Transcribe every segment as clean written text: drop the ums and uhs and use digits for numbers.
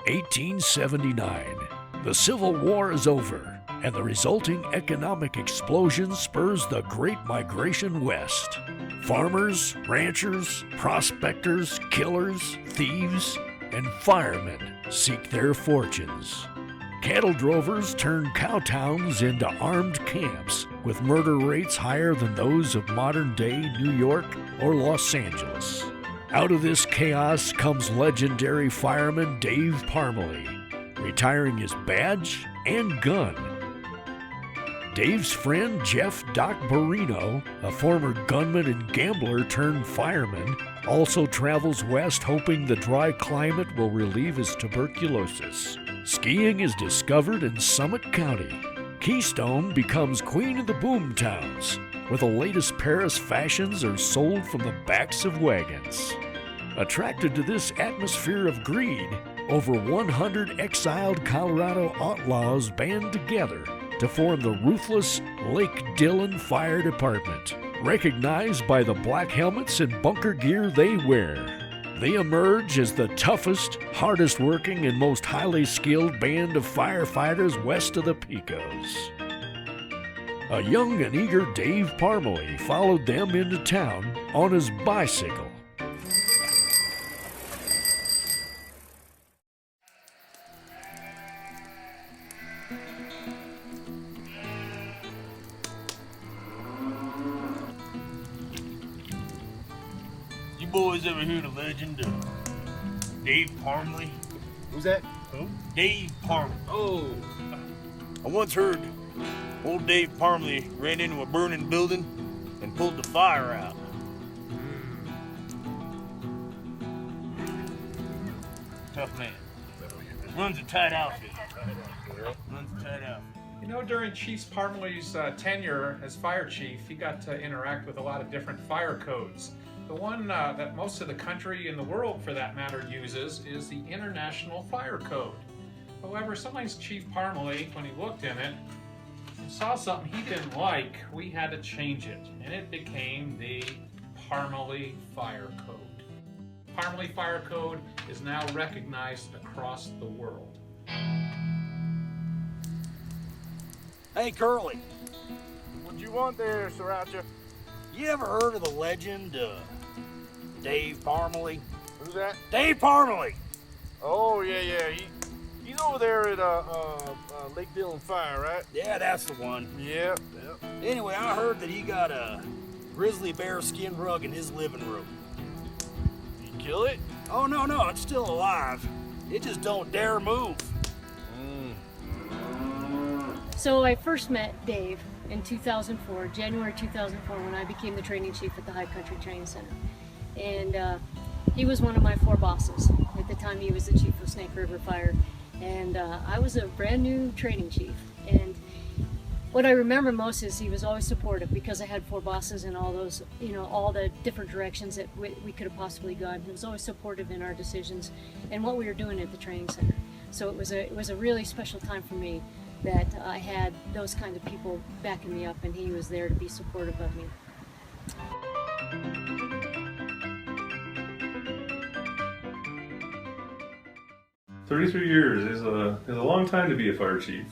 1879. The Civil War is over, and the resulting economic explosion spurs the Great Migration West. Farmers, ranchers, prospectors, killers, thieves, and firemen seek their fortunes. Cattle drovers turn cow towns into armed camps, with murder rates higher than those of modern-day New York or Los Angeles. Out of this chaos comes legendary fireman Dave Parmley, retiring his badge and gun. Dave's friend Jeff Doc Barino, a former gunman and gambler turned fireman, also travels west hoping the dry climate will relieve his tuberculosis. Skiing is discovered in Summit County. Keystone becomes queen of the boom towns, where the latest Paris fashions are sold from the backs of wagons. Attracted to this atmosphere of greed, over 100 exiled Colorado outlaws band together to form the ruthless Lake Dillon Fire Department. Recognized by the black helmets and bunker gear they wear, they emerge as the toughest, hardest working, and most highly skilled band of firefighters west of the Pecos. A young and eager Dave Parmley followed them into town on his bicycle. You boys ever hear the legend of Dave Parmley? Who's that? Who? Dave Parmley. Oh. I once heard old Dave Parmley ran into a burning building and pulled the fire out. Tough man. Runs a tight outfit. You know, during Chief Parmley's tenure as fire chief, he got to interact with a lot of different fire codes. The one that most of the country and the world, for that matter, uses is the International Fire Code. However, sometimes Chief Parmley, when he looked in it, and saw something he didn't like, we had to change it, and it became the Parmley Fire Code. Parmley Fire Code is now recognized across the world. Hey, Curly. What you want there, Sriracha? You ever heard of the legend Dave Parmley? Who's that? Dave Parmley! Oh, yeah. He's over there at Lake Dillon Fire, right? Yeah, that's the one. Yep. Anyway, I heard that he got a grizzly bear skin rug in his living room. You kill it? Oh, no, it's still alive. It just don't dare move. So I first met Dave in 2004, January 2004, when I became the training chief at the High Country Training Center. And he was one of my 4 bosses. At the time, he was the chief of Snake River Fire. And I was a brand new training chief. And what I remember most is he was always supportive, because I had 4 bosses and all those, all the different directions that we could have possibly gone. He was always supportive in our decisions and what we were doing at the training center. So it was a really special time for me that I had those kind of people backing me up, and he was there to be supportive of me. 33 years is a long time to be a fire chief.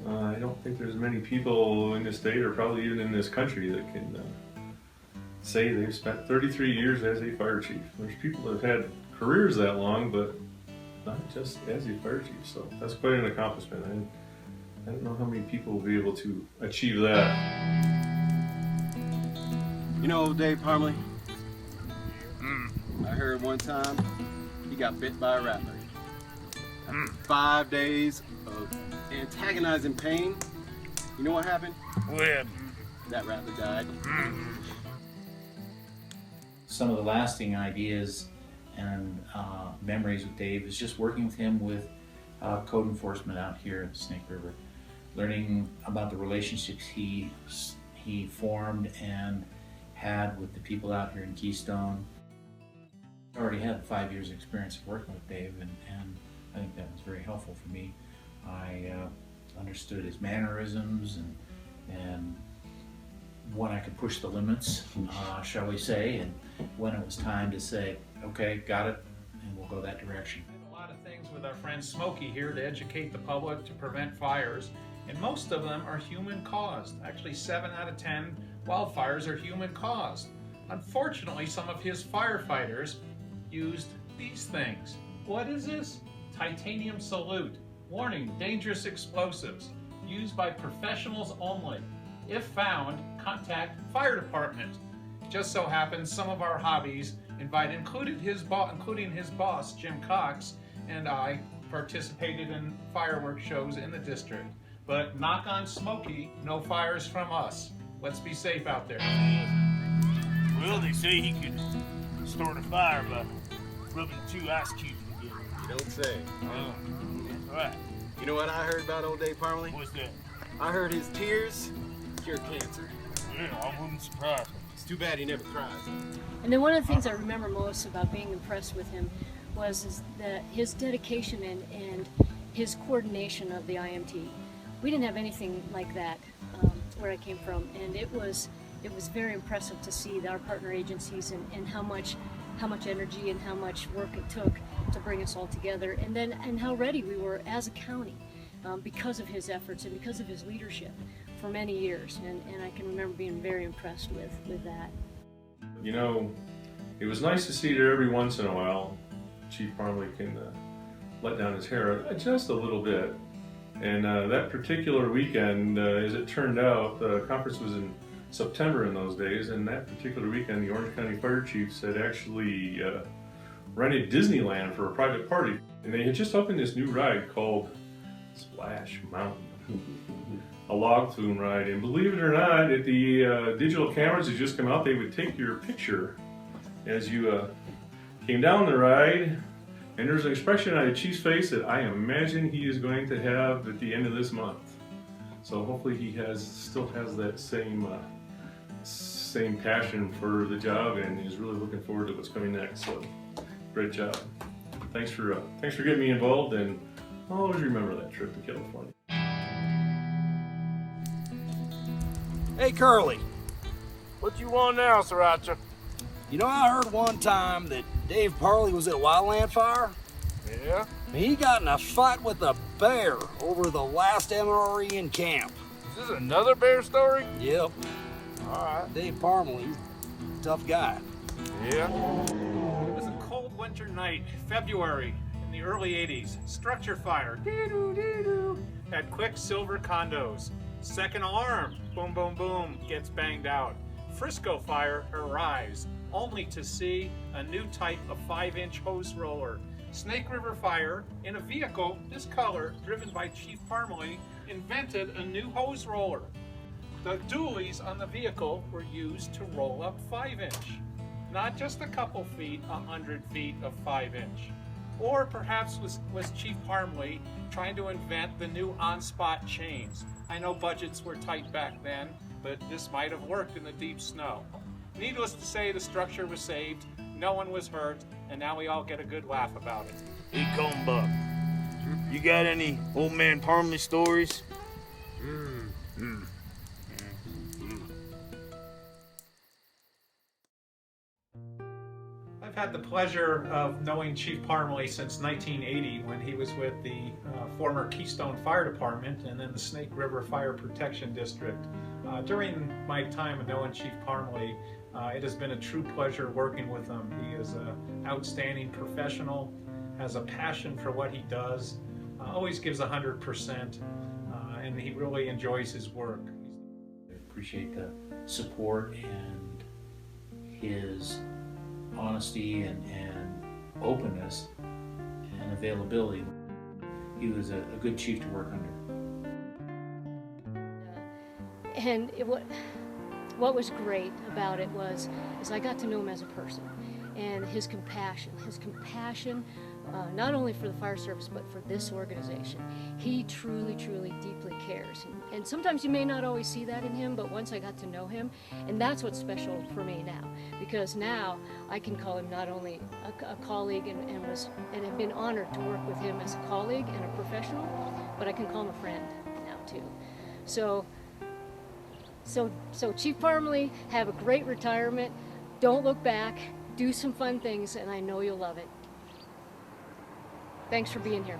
I don't think there's many people in this state, or probably even in this country, that can say they've spent 33 years as a fire chief. There's people that have had careers that long, but not just as a fire chief, so that's quite an accomplishment. I don't know how many people will be able to achieve that. You know Dave Parmley? I heard one time he got bit by a rattler. After 5 days of antagonizing pain, you know what happened? Well, That rattler died. Some of the lasting ideas and memories with Dave is just working with him with code enforcement out here at the Snake River, learning about the relationships he formed and had with the people out here in Keystone. I already had 5 years experience of working with Dave, and I think that was very helpful for me. I understood his mannerisms and when I could push the limits, shall we say, and when it was time to say, okay, got it, and we'll go that direction. A lot of things with our friend Smokey here to educate the public to prevent fires, and most of them are human caused. Actually, 7 out of 10 wildfires are human caused. Unfortunately, some of his firefighters used these things. What is this? Titanium salute. Warning, dangerous explosives. Used by professionals only. If found, contact fire department. Just so happens some of our hobbies including his boss, Jim Cox, and I participated in fireworks shows in the district. But knock on Smokey, no fires from us. Let's be safe out there. Well, they say he could start a fire by rubbing 2 ice cubes together. You don't say. Oh, that's right. You know what I heard about old Dave Parmley? What's that? I heard his tears cure cancer. Yeah, I wouldn't surprise me. It's too bad he never cries. And then one of the things I remember most about being impressed with him was that his dedication and his coordination of the IMT. We didn't have anything like that where I came from, and it was very impressive to see our partner agencies and how much energy and how much work it took to bring us all together, and how ready we were as a county because of his efforts and because of his leadership for many years, and I can remember being very impressed with that. You know, it was nice to see that every once in a while Chief Parmley can let down his hair just a little bit. And that particular weekend, as it turned out, the conference was in September in those days, and that particular weekend the Orange County Fire Chiefs had actually rented Disneyland for a private party. And they had just opened this new ride called Splash Mountain. A log flume ride, and believe it or not, at the digital cameras that just come out, they would take your picture as you came down the ride, and there's an expression on the chief's face that I imagine he is going to have at the end of this month. So hopefully he still has that same passion for the job and is really looking forward to what's coming next. So great job. Thanks for getting me involved, and I'll always remember that trip to California. Hey, Curly. What you want now, Sriracha? You know, I heard one time that Dave Parley was at a wildland fire. Yeah? And he got in a fight with a bear over the last MRE in camp. Is this another bear story? Yep. All right. Dave Parmley, tough guy. Yeah. It was a cold winter night, February, in the early 80s. Structure fire, dee-doo, at Quick Silver Condos. Second alarm, boom, boom, boom, gets banged out. Frisco fire arrives, only to see a new type of 5-inch hose roller. Snake River Fire, in a vehicle this color, driven by Chief Parmley, invented a new hose roller. The dualies on the vehicle were used to roll up 5-inch. Not just a couple feet, 100 feet of 5-inch. Or perhaps was Chief Parmley trying to invent the new on-spot chains. I know budgets were tight back then, but this might have worked in the deep snow. Needless to say, the structure was saved, no one was hurt, and now we all get a good laugh about it. Hey, Buck, you got any old man Parmley stories? I've had the pleasure of knowing Chief Parmley since 1980 when he was with the former Keystone Fire Department and then the Snake River Fire Protection District. During my time of knowing Chief Parmley, it has been a true pleasure working with him. He is an outstanding professional, has a passion for what he does, always gives 100%, and he really enjoys his work. I appreciate the support and his honesty and openness and availability. He was a good chief to work under. And what was great about it is I got to know him as a person, and his compassion not only for the fire service but for this organization. He truly deeply cares, and sometimes you may not always see that in him, but once I got to know him, and that's what's special for me now, because now I can call him not only a colleague and have been honored to work with him as a colleague and a professional, but I can call him a friend now too. So Chief Parmley, have a great retirement. Don't look back. Do some fun things, and I know you'll love it. Thanks for being here.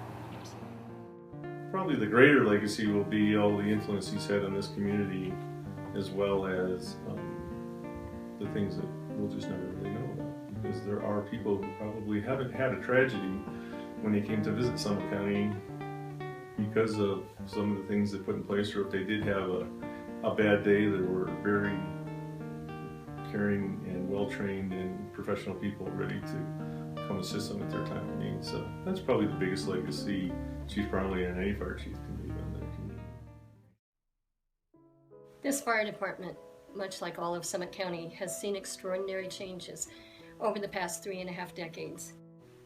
Probably the greater legacy will be all the influence he's had on this community, as well as the things that we'll just never really know about. Because there are people who probably haven't had a tragedy when they came to visit Summit County because of some of the things they put in place, or if they did have a bad day, there were very caring and well-trained and professional people ready to come assist them at their time of need. So that's probably the biggest legacy Chief Parmley and any fire chief can leave on their community. This fire department, much like all of Summit County, has seen extraordinary changes over the past 3.5 decades.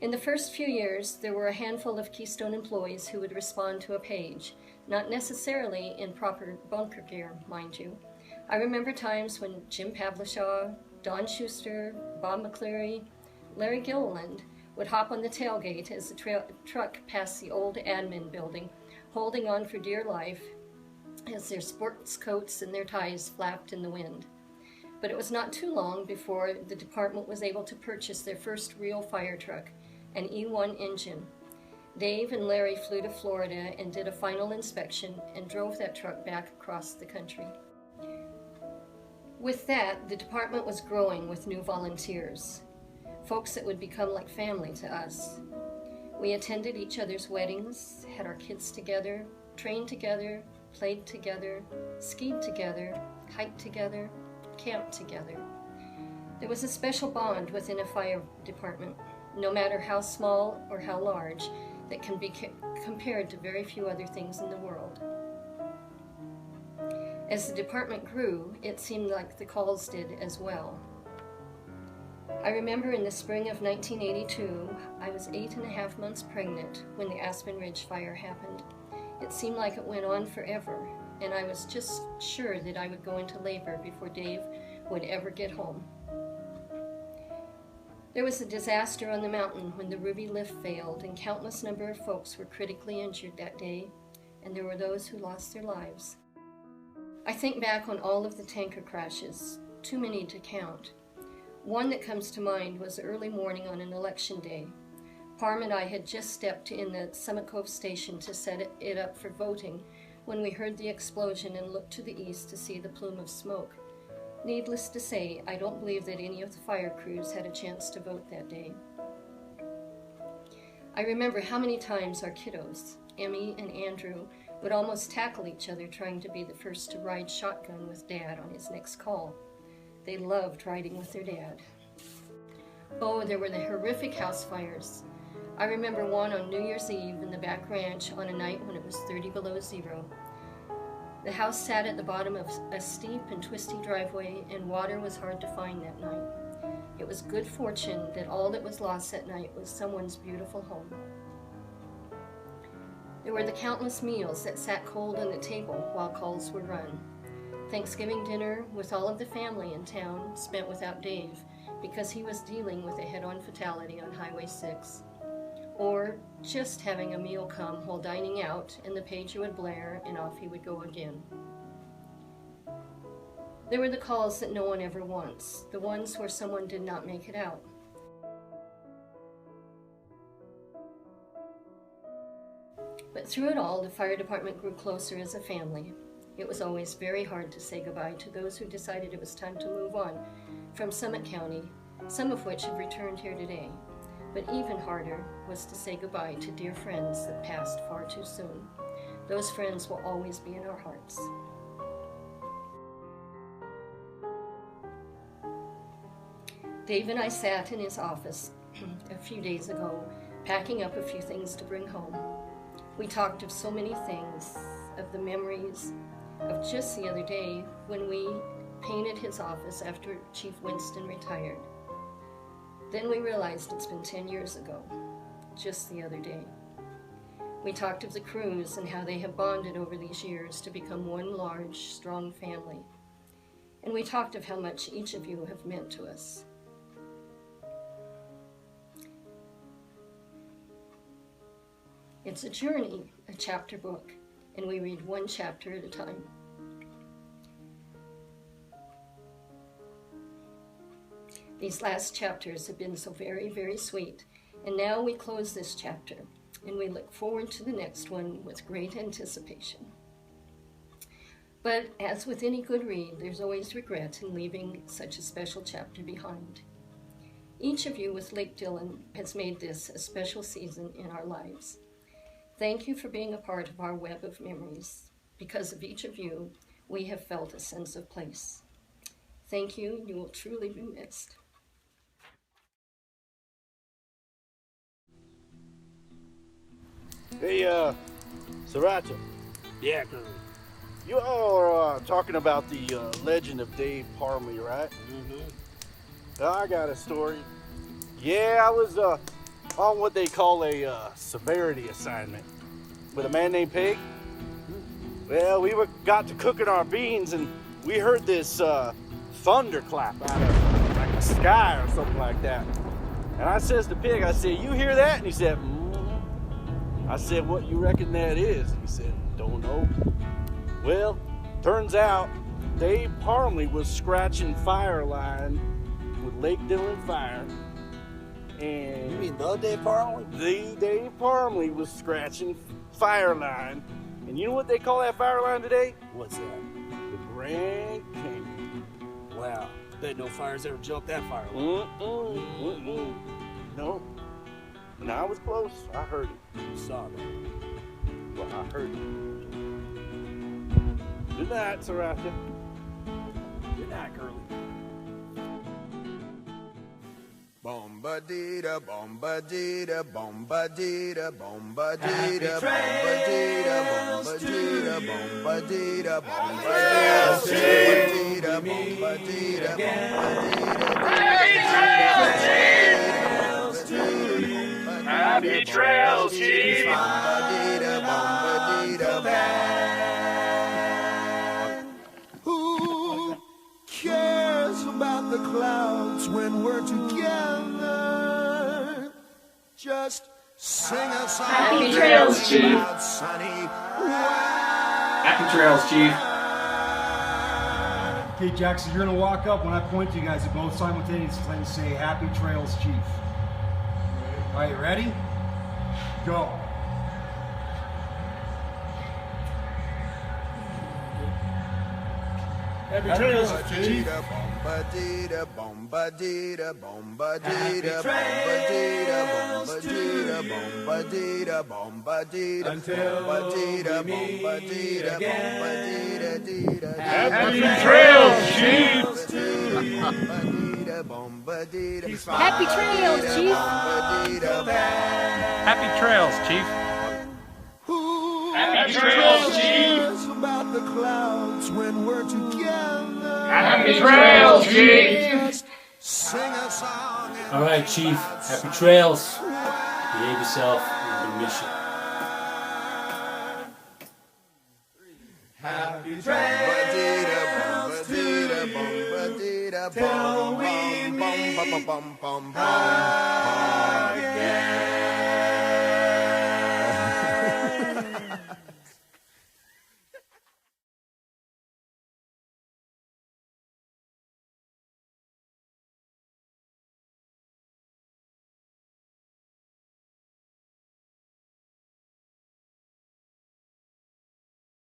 In the first few years, there were a handful of Keystone employees who would respond to a page, not necessarily in proper bunker gear, mind you. I remember times when Jim Pavlishaw, Don Schuster, Bob McCleary, Larry Gilliland would hop on the tailgate as the truck passed the old admin building, holding on for dear life as their sports coats and their ties flapped in the wind. But it was not too long before the department was able to purchase their first real fire truck, an E1 engine. Dave and Larry flew to Florida and did a final inspection and drove that truck back across the country. With that, the department was growing with new volunteers, folks that would become like family to us. We attended each other's weddings, had our kids together, trained together, played together, skied together, hiked together, camped together. There was a special bond within a fire department, no matter how small or how large, that can be compared to very few other things in the world. As the department grew, it seemed like the calls did as well. I remember in the spring of 1982, I was 8.5 months pregnant when the Aspen Ridge fire happened. It seemed like it went on forever, and I was just sure that I would go into labor before Dave would ever get home. There was a disaster on the mountain when the Ruby lift failed, and countless number of folks were critically injured that day, and there were those who lost their lives. I think back on all of the tanker crashes, too many to count. One that comes to mind was early morning on an election day. Parm and I had just stepped in the Summit Cove station to set it up for voting when we heard the explosion and looked to the east to see the plume of smoke. Needless to say, I don't believe that any of the fire crews had a chance to vote that day. I remember how many times our kiddos, Emmy and Andrew, would almost tackle each other trying to be the first to ride shotgun with Dad on his next call. They loved riding with their dad. Oh, there were the horrific house fires. I remember one on New Year's Eve in the back ranch on a night when it was 30 below zero. The house sat at the bottom of a steep and twisty driveway, and water was hard to find that night. It was good fortune that all that was lost that night was someone's beautiful home. There were the countless meals that sat cold on the table while calls were run. Thanksgiving dinner with all of the family in town spent without Dave because he was dealing with a head-on fatality on Highway 6. Or just having a meal come while dining out and the pager would blare and off he would go again. There were the calls that no one ever wants, the ones where someone did not make it out. But through it all, the fire department grew closer as a family. It was always very hard to say goodbye to those who decided it was time to move on from Summit County, some of which have returned here today. But even harder was to say goodbye to dear friends that passed far too soon. Those friends will always be in our hearts. Dave and I sat in his office a few days ago, packing up a few things to bring home. We talked of so many things, of the memories, of just the other day when we painted his office after Chief Winston retired. Then we realized it's been 10 years ago, just the other day. We talked of the crews and how they have bonded over these years to become one large, strong family. And we talked of how much each of you have meant to us. It's a journey, a chapter book, and we read one chapter at a time. These last chapters have been so very, very sweet, and now we close this chapter. and we look forward to the next one with great anticipation. But as with any good read, there's always regret in leaving such a special chapter behind. Each of you with Lake Dillon has made this a special season in our lives. Thank you for being a part of our web of memories. Because of each of you, we have felt a sense of place. Thank you. You will truly be missed. Hey, Sriracha. Yeah, Curly. You all are talking about the legend of Dave Parmley, right? Mm-hmm. I got a story. Yeah, I was on what they call a severity assignment with a man named Pig. Well, we got to cooking our beans and we heard this thunderclap out of like the sky or something like that. And I says to Pig, I said, "You hear that?" And he said, "Mm-hmm." I said, "What you reckon that is?" He said, "Don't know." Well, turns out Dave Parmley was scratching fire line with Lake Dillon Fire. And You mean the Dave Parmley? the Dave Parmley was scratching fire line. And you know what they call that fire line today? What's that? The Grand Canyon. Wow. Bet no fires ever jumped that fire line. No. And I was close. I heard it. You saw that. Well, I heard it. Good night, Sriracha. Good night, Curly. Bombadita, bombadita, bombadita, bombadita, bombadita, bombadita, bombadita, bombadita, bombadita, bombadita. Happy trails, Chief. Bombadita, bombadita, who cares about the clouds when we're together? Just sing a song. Happy trails, Chief. About sunny Happy trails, Chief. Okay, Jackson, you're gonna walk up when I point to you guys at both simultaneously and say "Happy Trails, Chief." All right, ready? Go. Happy Trails, Chief. bombadita, bombadita, bombadita, bombadita, bombadita, bombadita, bombadita, bombadita, bombadita, bombadita, Happy trails, Chief. Happy trails, Chief. Happy trails, Chief. Happy trails, Chief. About the clouds when we're together. Happy trails, Chief. Sing a song. All right, Chief. Happy trails. Behave yourself. We're gonna miss you. Happy trails to Halloween.